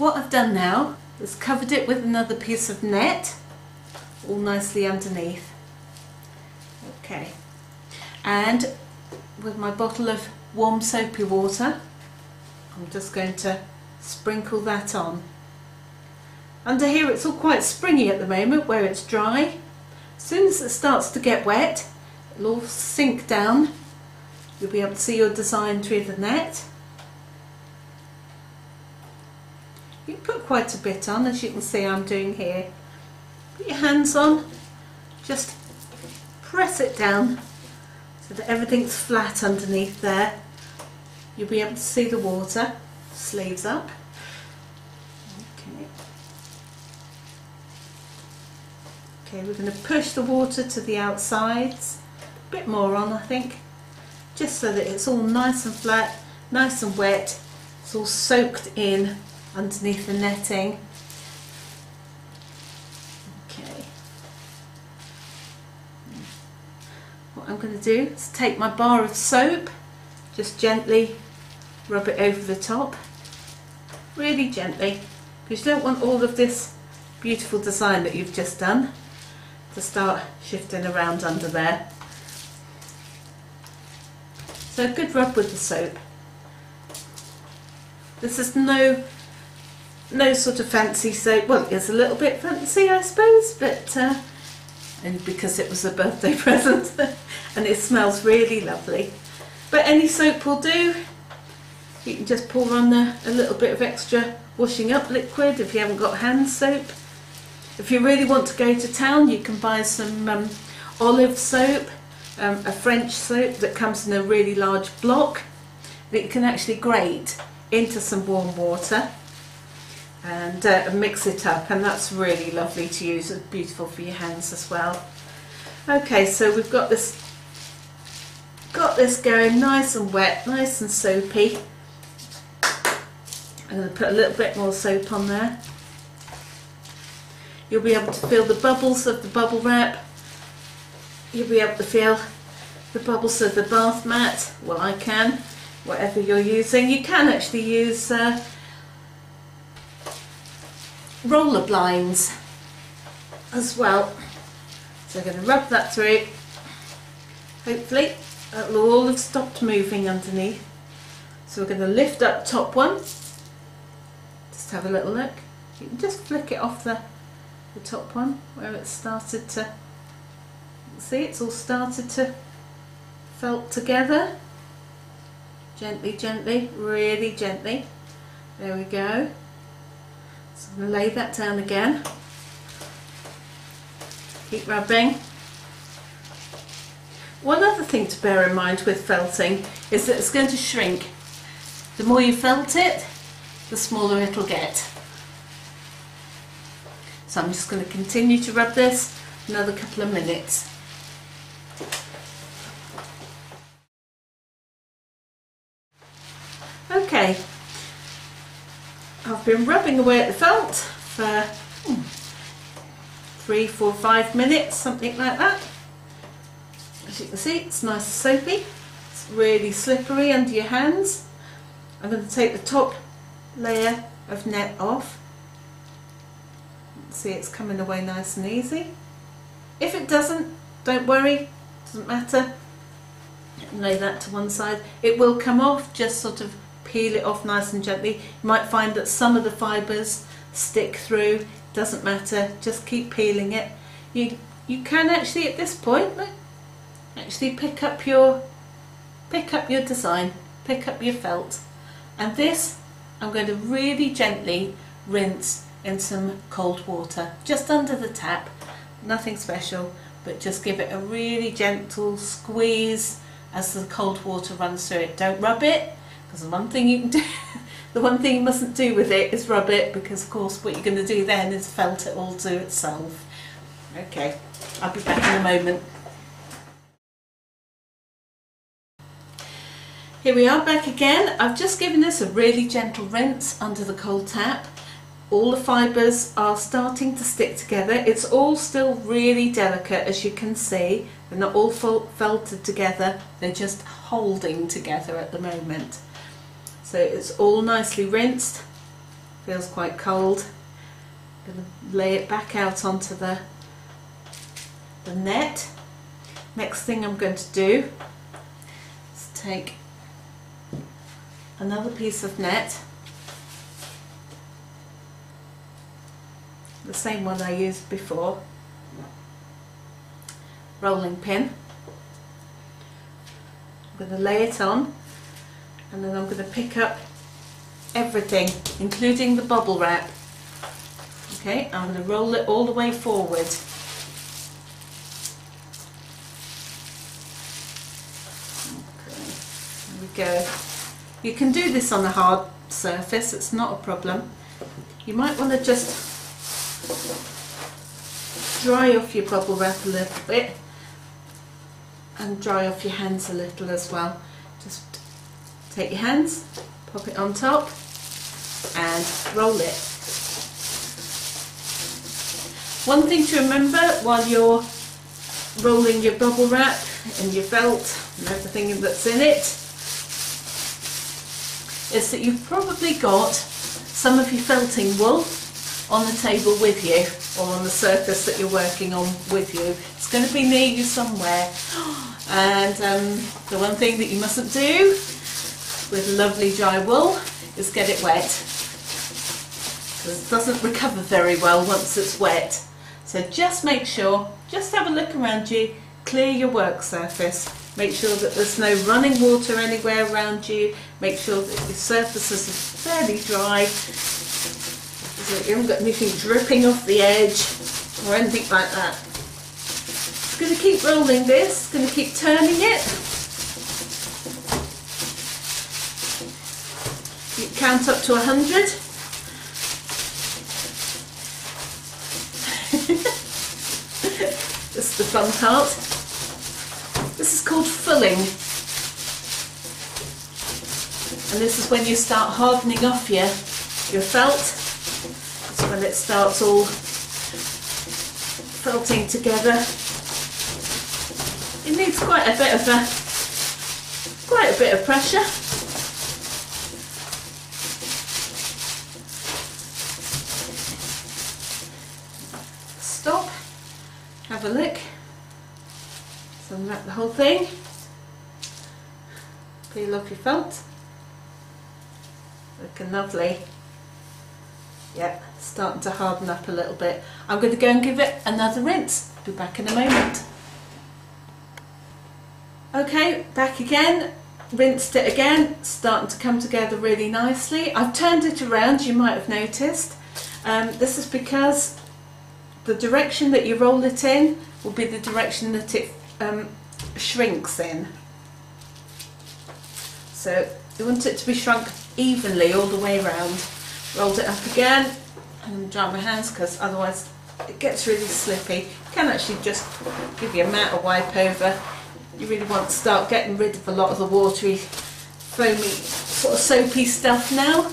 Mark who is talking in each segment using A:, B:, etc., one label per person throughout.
A: what I've done now is covered it with another piece of net, all nicely underneath. Okay, and with my bottle of warm soapy water, I'm just going to sprinkle that on. Under here it's all quite springy at the moment where it's dry. As soon as it starts to get wet, it'll all sink down. You'll be able to see your design through the net. You can put quite a bit on, as you can see I'm doing here. Put your hands on, just press it down so that everything's flat underneath there. You'll be able to see the water, sleeves up. Okay, we're going to push the water to the outsides, a bit more on I think, just so that it's all nice and flat, nice and wet, it's all soaked in underneath the netting. Okay. What I'm going to do is take my bar of soap, just gently rub it over the top, really gently, because you don't want all of this beautiful design that you've just done to start shifting around under there. So a good rub with the soap. This is no sort of fancy soap. Well, it's a little bit fancy I suppose, but and because it was a birthday present and it smells really lovely. But any soap will do. You can just pour on a little bit of extra washing up liquid if you haven't got hand soap. If you really want to go to town, you can buy some olive soap, a French soap that comes in a really large block that you can actually grate into some warm water and mix it up, and that's really lovely to use. It's beautiful for your hands as well. Okay, so we've got this going nice and wet, nice and soapy. I'm going to put a little bit more soap on there. You'll be able to feel the bubbles of the bubble wrap. You'll be able to feel the bubbles of the bath mat. Well, I can, whatever you're using. You can actually use roller blinds as well. So I'm going to rub that through. Hopefully that will all have stopped moving underneath. So we're going to lift up top one. Just have a little look. You can just flick it off the top one where it's started to, see, it's all started to felt together. Gently, gently, really gently. There we go. So I'm going to lay that down again. Keep rubbing. One other thing to bear in mind with felting is that it's going to shrink. The more you felt it, the smaller it'll get. So I'm just going to continue to rub this another couple of minutes. Okay, I've been rubbing away at the felt for 3, 4, 5 minutes, something like that. As you can see, it's nice and soapy. It's really slippery under your hands. I'm going to take the top layer of net off. See, it's coming away nice and easy. If it doesn't, don't worry, doesn't matter. Lay that to one side. It will come off, just sort of peel it off nice and gently. You might find that some of the fibres stick through, doesn't matter, just keep peeling it. You can actually at this point, look, actually pick up your design, pick up your felt. And this I'm going to really gently rinse in some cold water, just under the tap, nothing special, but just give it a really gentle squeeze as the cold water runs through it. Don't rub it, because the one thing you can do, the one thing you mustn't do with it is rub it, because of course what you're going to do then is felt it all to itself. Okay, I'll be back in a moment. Here we are back again. I've just given this a really gentle rinse under the cold tap. All the fibres are starting to stick together. It's all still really delicate, as you can see. They're not all felted together, they're just holding together at the moment. So it's all nicely rinsed. feels quite cold. I'm going to lay it back out onto the net. Next thing I'm going to do is take another piece of net, the same one I used before, rolling pin. I'm going to lay it on, and then I'm going to pick up everything, including the bubble wrap. Okay, I'm going to roll it all the way forward. Okay, there we go. You can do this on a hard surface, it's not a problem. You might want to just dry off your bubble wrap a little bit, and dry off your hands a little as well. Just take your hands, pop it on top and roll it. One thing to remember while you're rolling your bubble wrap and your felt and everything that's in it is that you've probably got some of your felting wool on the table with you, or on the surface that you're working on with you. It's going to be near you somewhere. And the one thing that you mustn't do with lovely dry wool is get it wet, because it doesn't recover very well once it's wet. So just make sure, just have a look around you, clear your work surface, make sure that there's no running water anywhere around you, make sure that your surfaces are fairly dry, so that you haven't got anything dripping off the edge or anything like that. Just going to keep rolling this, going to keep turning it. You count up to 100. This is the fun part. This is called fulling. And this is when you start hardening off your felt. It's when it starts all felting together. It needs quite a bit of pressure. Stop, have a look, so unwrap the whole thing, peel off your felt, looking lovely. Yeah, starting to harden up a little bit. I'm going to go and give it another rinse. Be back in a moment. Okay, back again, rinsed it again, starting to come together really nicely. I've turned it around, you might have noticed. This is because the direction that you roll it in will be the direction that it shrinks in. So you want it to be shrunk evenly all the way around. Rolled it up again, and dry my hands because otherwise it gets really slippy. You can actually just give your mat a wipe over. You really want to start getting rid of a lot of the watery, foamy, sort of soapy stuff now.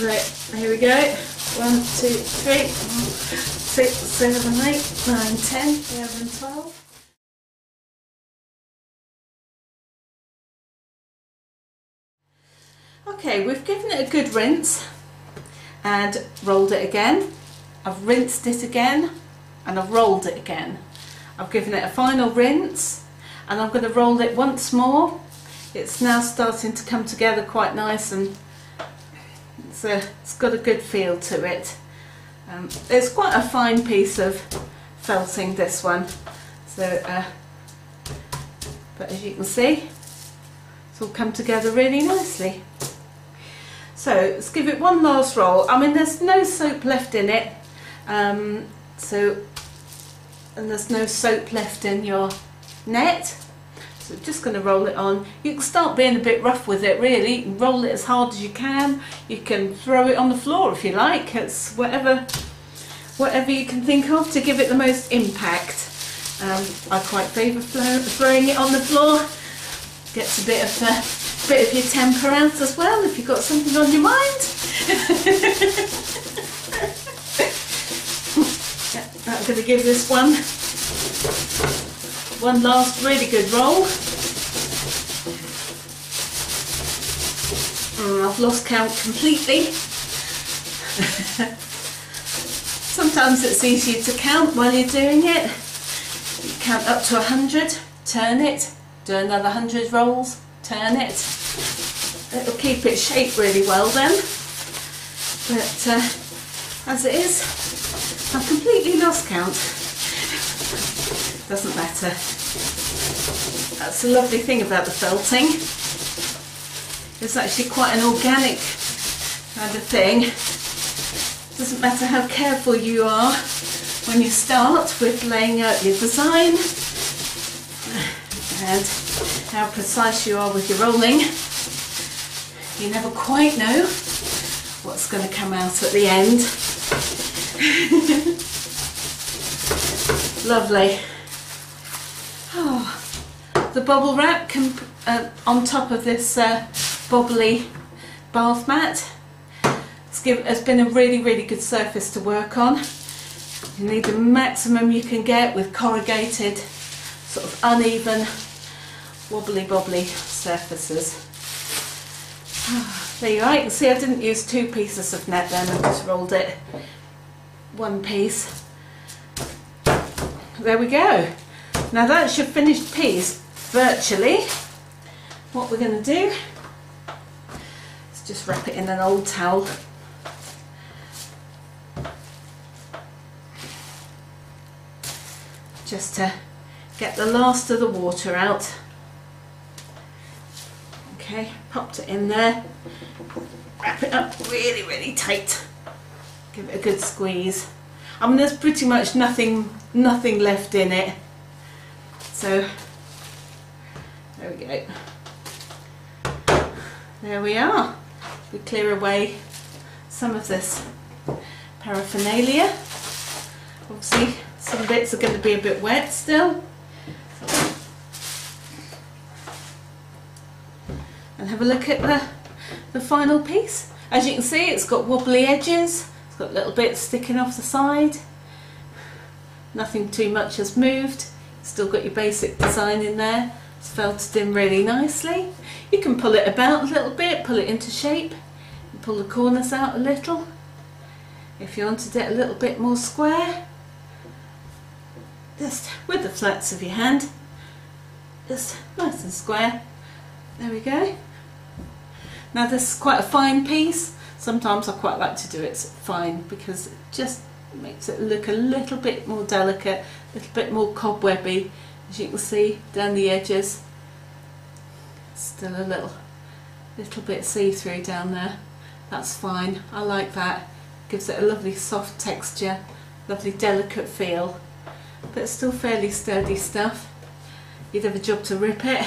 A: Right, here we go. 1, 2, 3, 4, 6, 7, 8, 9, 10, 11, 12. Okay, we've given it a good rinse and rolled it again. I've rinsed it again and I've rolled it again. I've given it a final rinse and I'm going to roll it once more. It's now starting to come together quite nice, and it's got a good feel to it. It's quite a fine piece of felting, this one. So, but as you can see, it's all come together really nicely. So let's give it one last roll. I mean, there's no soap left in it, and there's no soap left in your net. So just going to roll it on. You can start being a bit rough with it, really. You can roll it as hard as you can. You can throw it on the floor if you like. It's whatever you can think of to give it the most impact. I quite favour throwing it on the floor. Gets a bit of your temper out as well if you've got something on your mind. I'm going to give this one last really good roll. I've lost count completely. Sometimes it's easier to count while you're doing it. You count up to 100, turn it, do another 100 rolls, turn it. It'll keep it shaped really well then. But as it is, I've completely lost count. Doesn't matter. That's the lovely thing about the felting. It's actually quite an organic kind of thing. Doesn't matter how careful you are when you start with laying out your design and how precise you are with your rolling. You never quite know what's going to come out at the end. Lovely. Oh, the bubble wrap on top of this bobbly bath mat. It's been a really good surface to work on. You need the maximum you can get with corrugated, sort of uneven, wobbly surfaces. There you are. You can see I didn't use 2 pieces of net then, I just rolled it 1 piece. There we go. Now that's your finished piece, virtually. What we're going to do is just wrap it in an old towel. Just to get the last of the water out. Okay, popped it in there. Wrap it up really tight. Give it a good squeeze. I mean, there's pretty much nothing left in it. So there we go. There we are. We clear away some of this paraphernalia. Obviously some bits are going to be a bit wet still. And have a look at the final piece. As you can see, it's got wobbly edges, it's got little bits sticking off the side. Nothing too much has moved. Still got your basic design in there. It's felted in really nicely. You can pull it about a little bit, pull it into shape, and pull the corners out a little. If you wanted it a little bit more square, just with the flats of your hand, just nice and square. There we go. Now this is quite a fine piece. Sometimes I quite like to do it fine because it just makes it look a little bit more delicate, a little bit more cobwebby. As you can see down the edges, still a little bit see-through down there. That's fine. I like that. Gives it a lovely soft texture, lovely delicate feel, but it's still fairly sturdy stuff. You'd have a job to rip it.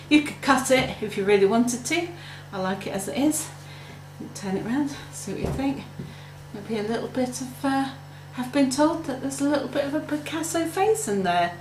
A: You could cut it if you really wanted to. I like it as it is. Turn it around, see what you think. Maybe a little bit of, have been told that there's a little bit of a Picasso face in there.